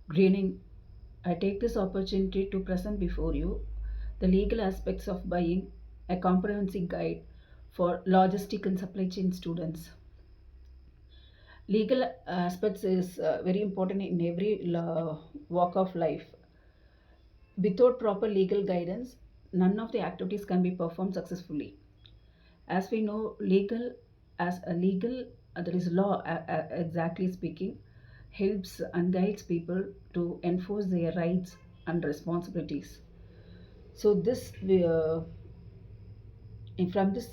Greening, I take this opportunity to present before you the legal aspects of buying, a comprehensive guide for logistic and supply chain students. Legal aspects is very important in every walk of life. Without proper legal guidance, none of the activities can be performed successfully. As we know, legal as a legal, there is law, exactly speaking, helps and guides people to enforce their rights and responsibilities. So this from this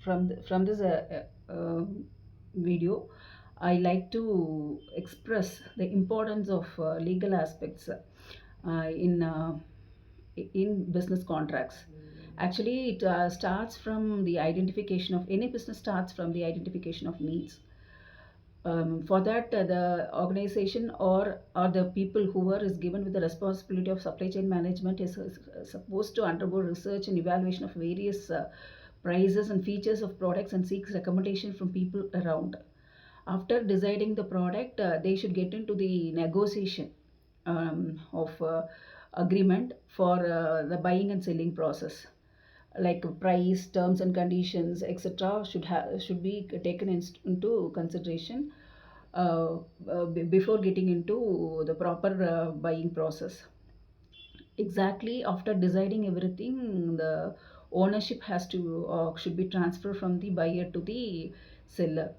from this video, I like to express the importance of legal aspects in business contracts. Actually, it starts from the identification of any business starts from the identification of needs. For that, the organization or the people who is given with the responsibility of supply chain management is supposed to undergo research and evaluation of various prices and features of products and seeks recommendation from people around. After deciding the product, they should get into the negotiation of agreement for the buying and selling process, like price, terms and conditions, etc. should be taken into consideration before getting into the proper buying process. Exactly after deciding everything, the ownership has to should be transferred from the buyer to the seller.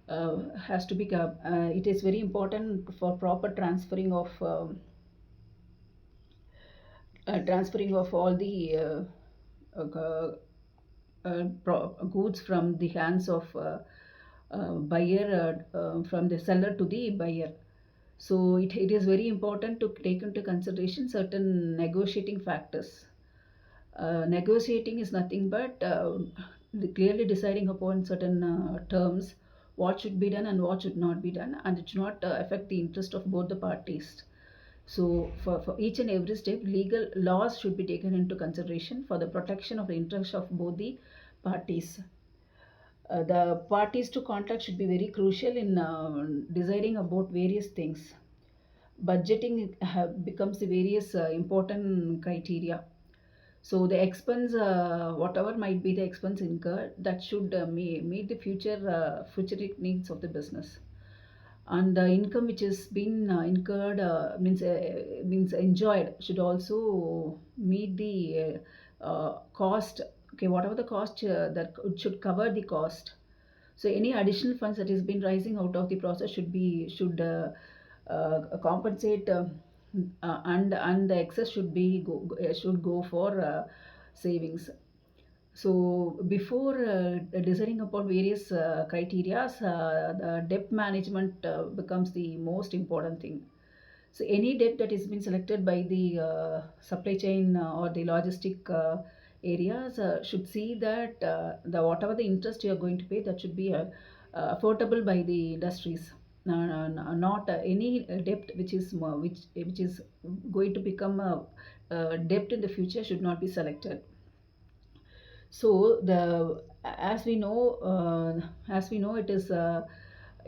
Has to be it is very important for proper transferring of all the uh, goods from the hands of buyer from the seller to the buyer. So it is very important to take into consideration certain negotiating factors. Negotiating is nothing but clearly deciding upon certain terms, what should be done and what should not be done, and it should not affect the interest of both the parties. So, for each and every step, legal laws should be taken into consideration for the protection of the interests of both the parties. The parties to contract should be very crucial in deciding about various things. Budgeting becomes the various important criteria. So the expense, whatever might be the expense incurred, that should meet the future needs of the business. And the income which has been incurred means enjoyed should also meet the cost. Okay, whatever the cost that should cover the cost. So any additional funds that has been rising out of the process should compensate, and the excess should go for savings. So before deciding upon various criteria, the debt management becomes the most important thing. So any debt that is been selected by the supply chain or the logistic areas should see that the whatever the interest you are going to pay, that should be affordable by the industries. Not any debt which is going to become a debt in the future should not be selected. So the as we know, it is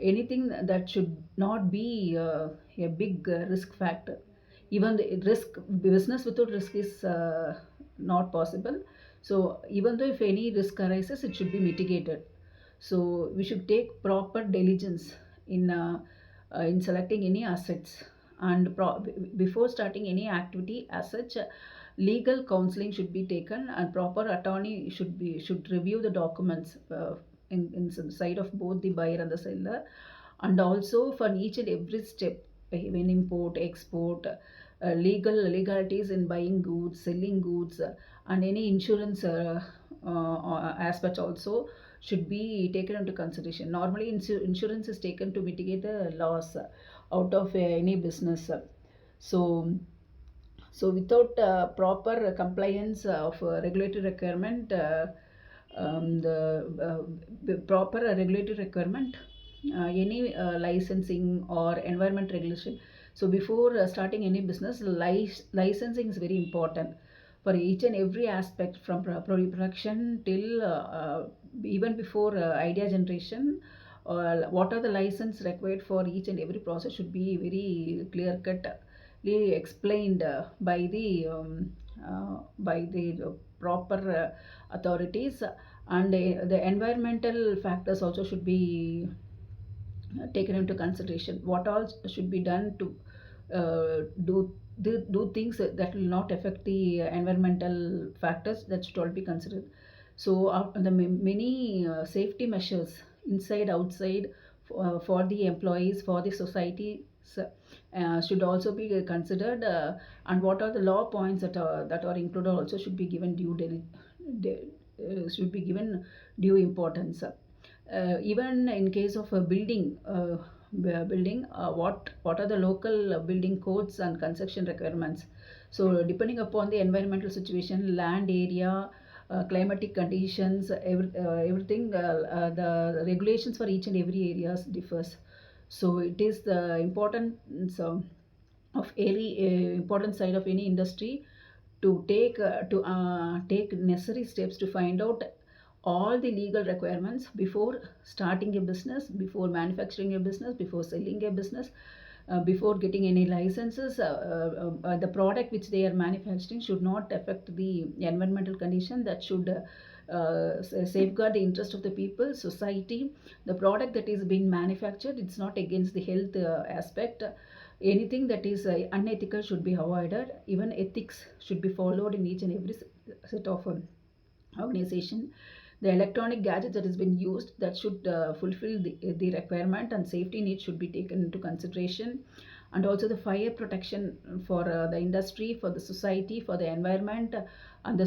anything that should not be a big risk factor. Even the risk business without risk is not possible. So even though if any risk arises, it should be mitigated. So we should take proper diligence in selecting any assets, and before starting any activity as such, legal counseling should be taken, and proper attorney should review the documents in some side of both the buyer and the seller, and also for each and every step, when import, export, legalities in buying goods, selling goods, and any insurance aspect also should be taken into consideration. Normally, insurance is taken to mitigate the loss out of any business. So, so without proper compliance of regulatory requirement, the proper regulatory requirement, any licensing or environment regulation. So before starting any business, licensing is very important for each and every aspect, from production till even before idea generation. or what are the license required for each and every process should be very clear cutly explained by the proper authorities. And the environmental factors also should be taken into consideration. What all should be done to do things that will not affect the environmental factors, that should all be considered. So the many safety measures inside outside for the employees, for the society, should also be considered, and what are the law points that are included also should be given should be given due importance. Even in case of a building, what are the local building codes and construction requirements. So depending upon the environmental situation, land area, climatic conditions, everything, the regulations for each and every areas differs. So it is the importance of any important side of any industry to take necessary steps to find out all the legal requirements before starting a business, before manufacturing a business, before selling a business, before getting any licenses. The product which they are manufacturing should not affect the environmental condition. That should safeguard the interest of the people, society. The product that is being manufactured, it's not against the health aspect. Anything that is unethical should be avoided. Even ethics should be followed in each and every set of organization. The electronic gadgets that has been used, that should fulfill the requirement, and safety needs should be taken into consideration. And also the fire protection for the industry, for the society, for the environment, and the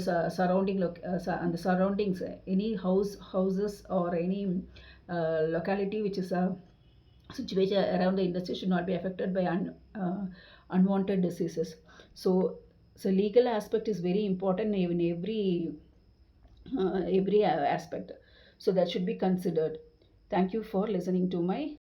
and the surroundings. Any houses or any locality which is situation around the industry should not be affected by unwanted diseases. So legal aspect is very important in every aspect. So that should be considered. Thank you for listening to my